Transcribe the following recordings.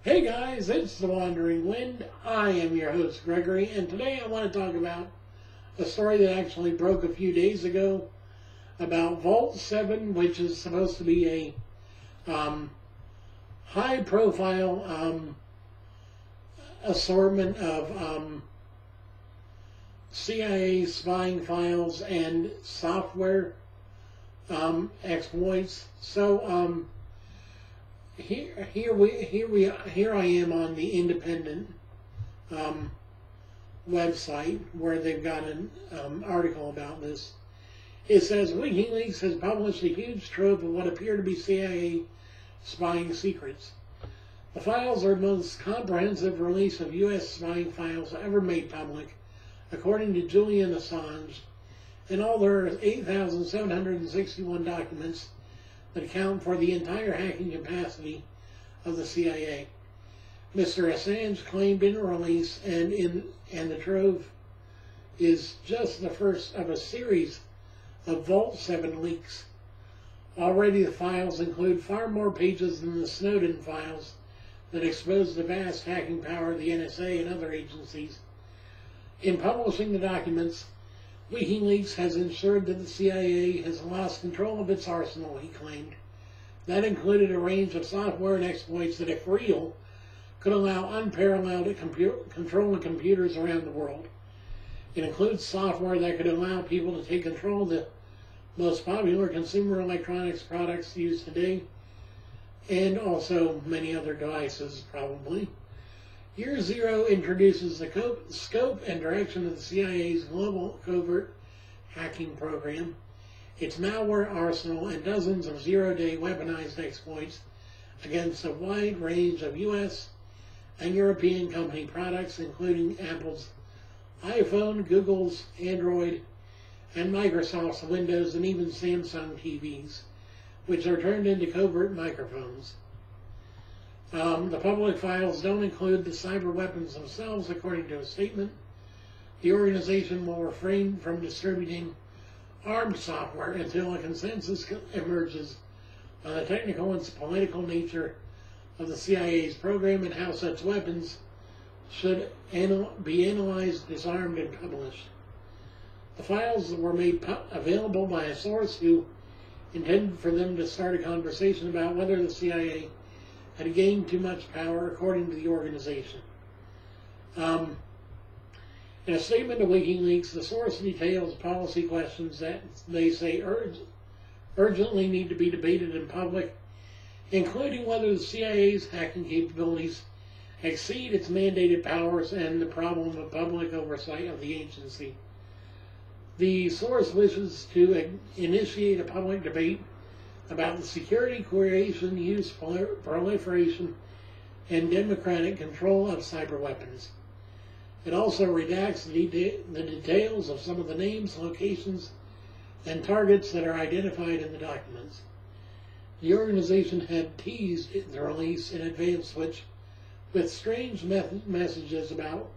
Hey guys, it's The Wandering Wind. I am your host, Gregory, and today I want to talk about a story that actually broke a few days ago about Vault 7, which is supposed to be a high-profile assortment of CIA spying files and software exploits. So, Here I am on the Independent website where they've got an article about this. It says Wikileaks has published a huge trove of what appear to be CIA spying secrets. The files are the most comprehensive release of U.S. spying files ever made public, according to Julian Assange. In all, there are 8,761 documents that account for the entire hacking capacity of the CIA. Mr. Assange claimed in a release, and the trove is just the first of a series of Vault 7 leaks. Already the files include far more pages than the Snowden files that expose the vast hacking power of the NSA and other agencies. In publishing the documents, WikiLeaks has ensured that the CIA has lost control of its arsenal, he claimed. That included a range of software and exploits that, if real, could allow unparalleled control of computers around the world. It includes software that could allow people to take control of the most popular consumer electronics products used today, and also many other devices, probably. Year Zero introduces the scope and direction of the CIA's global covert hacking program, its malware arsenal, and dozens of zero-day weaponized exploits against a wide range of U.S. and European company products, including Apple's iPhone, Google's Android, and Microsoft's Windows, and even Samsung TVs, which are turned into covert microphones. The public files don't include the cyber weapons themselves, according to a statement. The organization will refrain from distributing armed software until a consensus emerges on the technical and political nature of the CIA's program and how such weapons should be analyzed, disarmed, and published. The files were made available by a source who intended for them to start a conversation about whether the CIA had gained too much power, according to the organization. In a statement to WikiLeaks, the source details policy questions that they say urgently need to be debated in public, including whether the CIA's hacking capabilities exceed its mandated powers and the problem of public oversight of the agency. The source wishes to initiate a public debate about the security, creation, use, proliferation, and democratic control of cyber weapons. It also redacts the details of some of the names, locations, and targets that are identified in the documents. The organization had teased the release in advance, with strange messages about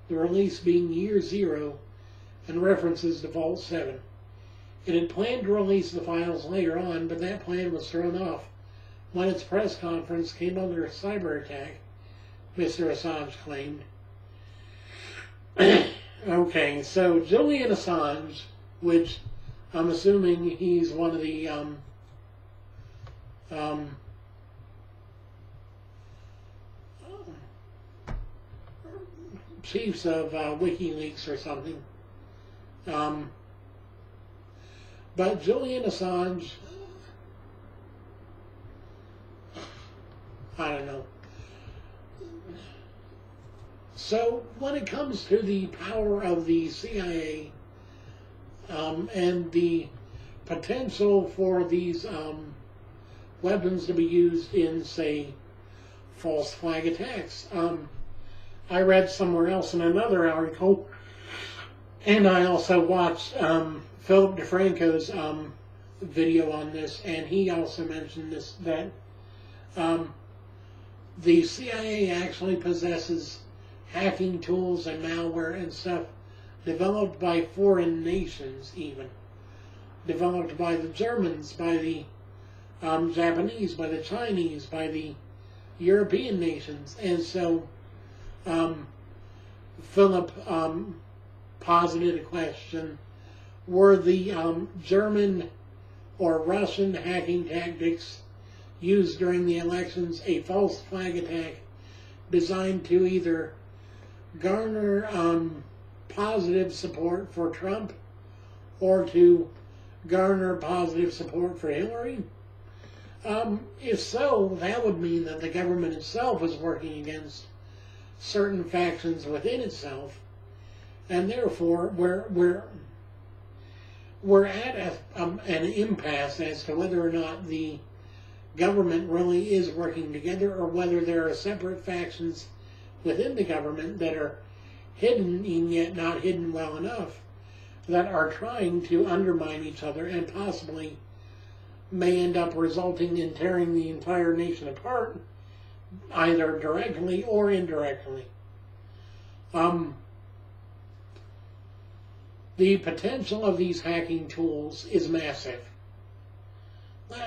the release being Year Zero and references to Vault 7. It had planned to release the files later on, but that plan was thrown off when its press conference came under a cyber attack, Mr. Assange claimed. Okay, so Julian Assange, which I'm assuming he's one of the chiefs of WikiLeaks or something. But Julian Assange, I don't know. So when it comes to the power of the CIA and the potential for these weapons to be used in, say, false flag attacks, I read somewhere else in another article, and I also watched Philip DeFranco's video on this, and he also mentioned this, that the CIA actually possesses hacking tools and malware and stuff developed by foreign nations, even developed by the Germans, by the Japanese, by the Chinese, by the European nations. And so Philip posited a question: were the German or Russian hacking tactics used during the elections a false flag attack designed to either garner positive support for Trump or to garner positive support for Hillary? If so, that would mean that the government itself is working against certain factions within itself, and therefore we're at an impasse as to whether or not the government really is working together, or whether there are separate factions within the government that are hidden and yet not hidden well enough, that are trying to undermine each other and possibly may end up resulting in tearing the entire nation apart, either directly or indirectly. The potential of these hacking tools is massive.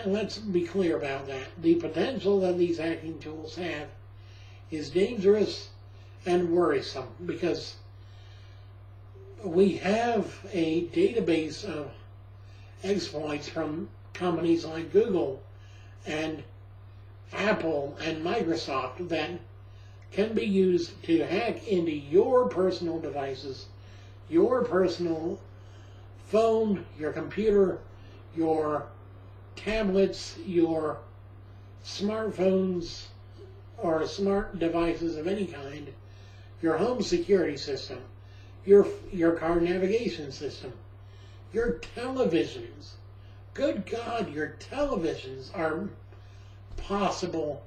Let's be clear about that. The potential that these hacking tools have is dangerous and worrisome, because we have a database of exploits from companies like Google and Apple and Microsoft that can be used to hack into your personal devices, your personal phone, your computer, your tablets, your smartphones or smart devices of any kind, your home security system, your car navigation system, your televisions. Good God, your televisions are possible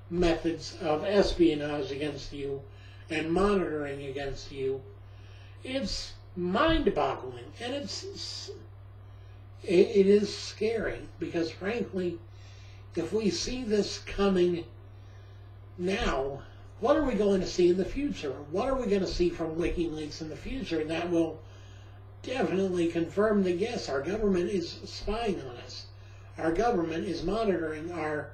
methods of espionage against you and monitoring against you. It's mind-boggling, and it is scary, because frankly, if we see this coming now, what are we going to see in the future? What are we going to see from WikiLeaks in the future that will definitely confirm that yes, our government is spying on us. Our government is monitoring our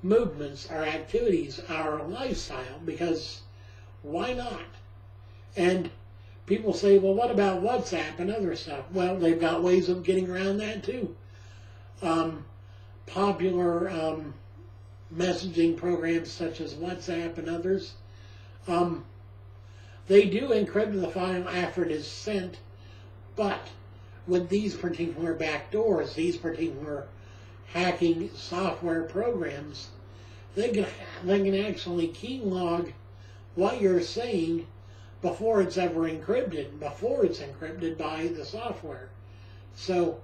movements, our activities, our lifestyle, because why not? And people say, well, what about WhatsApp and other stuff? Well, they've got ways of getting around that too. Popular messaging programs such as WhatsApp and others, they do encrypt the file after it is sent, but with these particular backdoors, these particular hacking software programs, they can actually key log what you're saying before it's ever encrypted, before it's encrypted by the software. So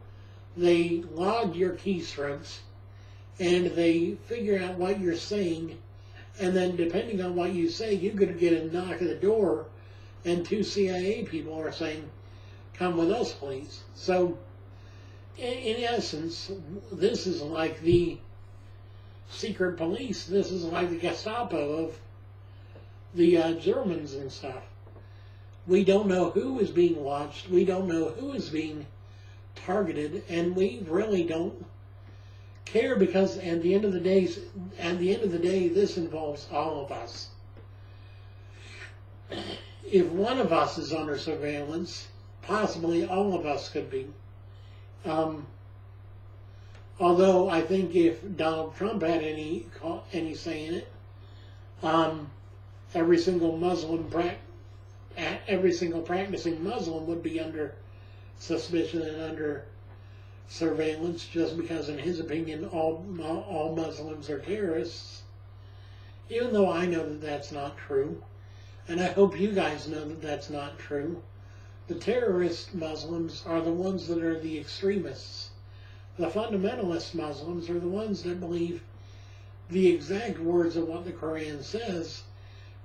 they log your keystrokes and they figure out what you're saying, and then depending on what you say, you're going to get a knock at the door and 2 CIA people are saying, come with us, please. So, in essence, this is like the secret police. This is like the Gestapo of the Germans and stuff. We don't know who is being watched. We don't know who is being targeted, and we really don't care, because at the end of the day, this involves all of us. If one of us is under surveillance, possibly all of us could be. Although I think if Donald Trump had any say in it, every single practicing Muslim would be under suspicion and under surveillance, just because in his opinion all Muslims are terrorists. Even though I know that that's not true, and I hope you guys know that that's not true. The terrorist Muslims are the ones that are the extremists. The fundamentalist Muslims are the ones that believe the exact words of what the Quran says,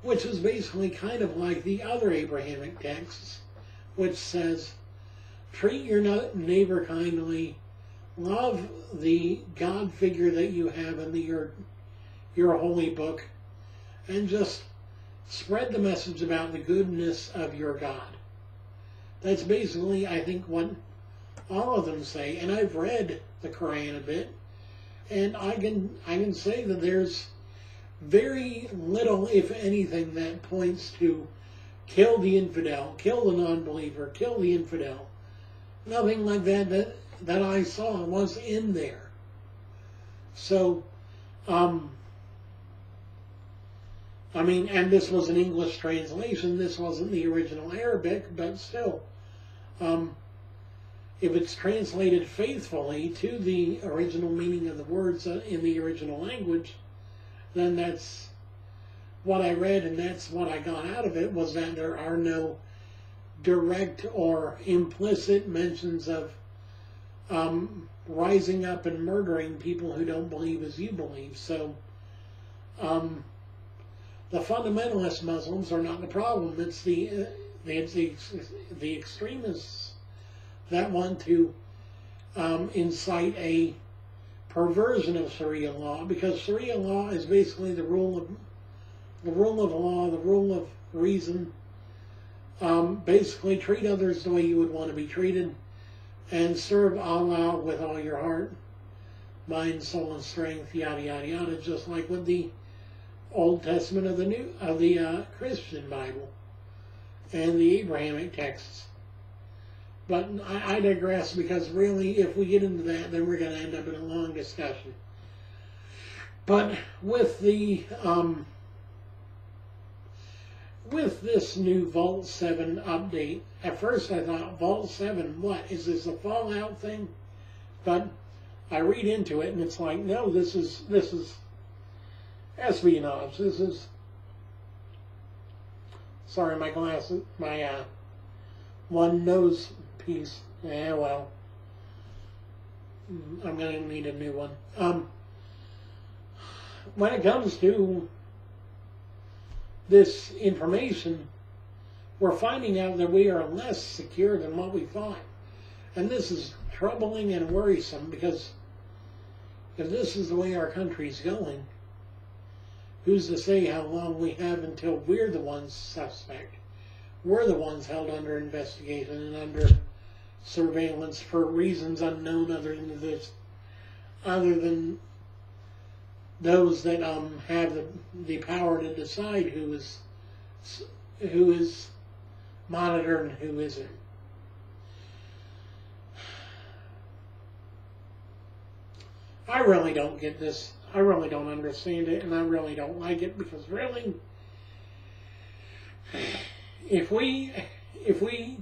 which is basically kind of like the other Abrahamic texts, which says, treat your neighbor kindly, love the God figure that you have in your holy book, and just spread the message about the goodness of your God. That's basically, I think, what all of them say. And I've read the Quran a bit, and I can say that there's very little, if anything, that points to kill the infidel, kill the non-believer, kill the infidel. Nothing like that I saw was in there. So, I mean, and this was an English translation. This wasn't the original Arabic, but still, if it's translated faithfully to the original meaning of the words in the original language, then that's what I read, and that's what I got out of it, was that there are no direct or implicit mentions of rising up and murdering people who don't believe as you believe. So, the fundamentalist Muslims are not the problem. It's the extremists that want to incite a perversion of Sharia law, because Sharia law is basically the rule of law, the rule of reason. Basically, treat others the way you would want to be treated, and serve Allah with all your heart, mind, soul, and strength, yada yada yada, just like with the Old Testament of the Christian Bible and the Abrahamic texts. But I digress, because really, if we get into that, then we're going to end up in a long discussion. But with the with this new Vault 7 update, at first I thought, Vault 7, what, is this a Fallout thing? But I read into it, and it's like, no, this is espionage. This is, sorry, my glasses, my one nose piece. Yeah, well, I'm going to need a new one. When it comes to this information, we're finding out that we are less secure than what we thought. And this is troubling and worrisome, because if this is the way our country's going, who's to say how long we have until we're the ones suspect? We're the ones held under investigation and under surveillance for reasons unknown other than those that have the power to decide who is monitored and who isn't. I really don't get this. I really don't understand it, and I really don't like it, because really, if we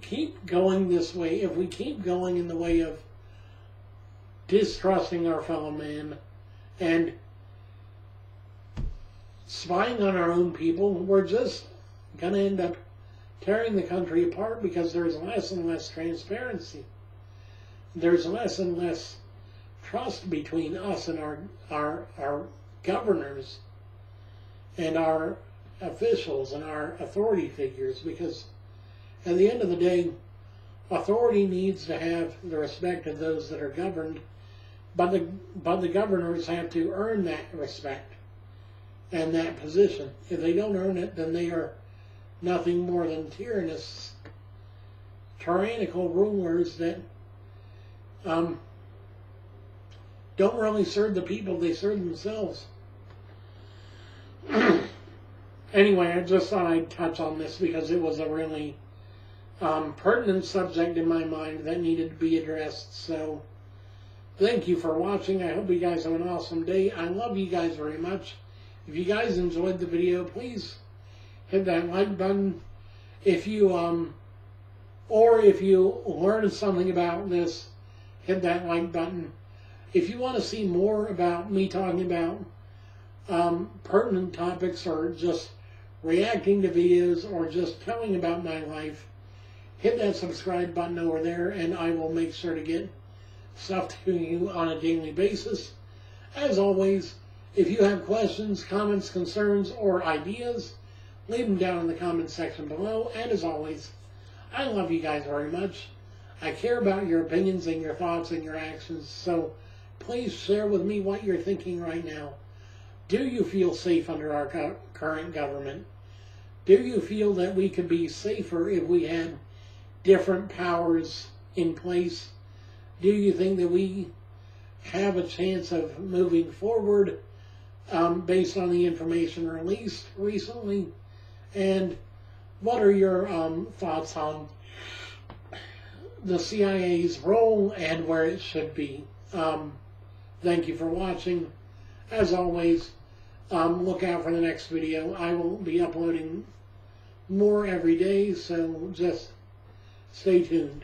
keep going this way, if we keep going in the way of distrusting our fellow man and spying on our own people, we're just going to end up tearing the country apart, because there's less and less transparency. There's less and less trust between us and our governors and our officials and our authority figures, because at the end of the day, authority needs to have the respect of those that are governed, but the governors have to earn that respect and that position. If they don't earn it, then they are nothing more than tyrannical rulers that don't really serve the people, they serve themselves. Anyway, I just thought I'd touch on this, because it was a really pertinent subject in my mind that needed to be addressed. So, thank you for watching. I hope you guys have an awesome day. I love you guys very much. If you guys enjoyed the video, please hit that like button. If you learned something about this, hit that like button. If you want to see more about me talking about pertinent topics, or just reacting to videos, or just telling about my life, hit that subscribe button over there, and I will make sure to get stuff to you on a daily basis. As always, if you have questions, comments, concerns, or ideas, leave them down in the comment section below. And as always, I love you guys very much. I care about your opinions and your thoughts and your actions, so please share with me what you're thinking right now. Do you feel safe under our current government? Do you feel that we could be safer if we had different powers in place? Do you think that we have a chance of moving forward based on the information released recently? And what are your thoughts on the CIA's role and where it should be? Thank you for watching. As always, look out for the next video. I will be uploading more every day, so just stay tuned.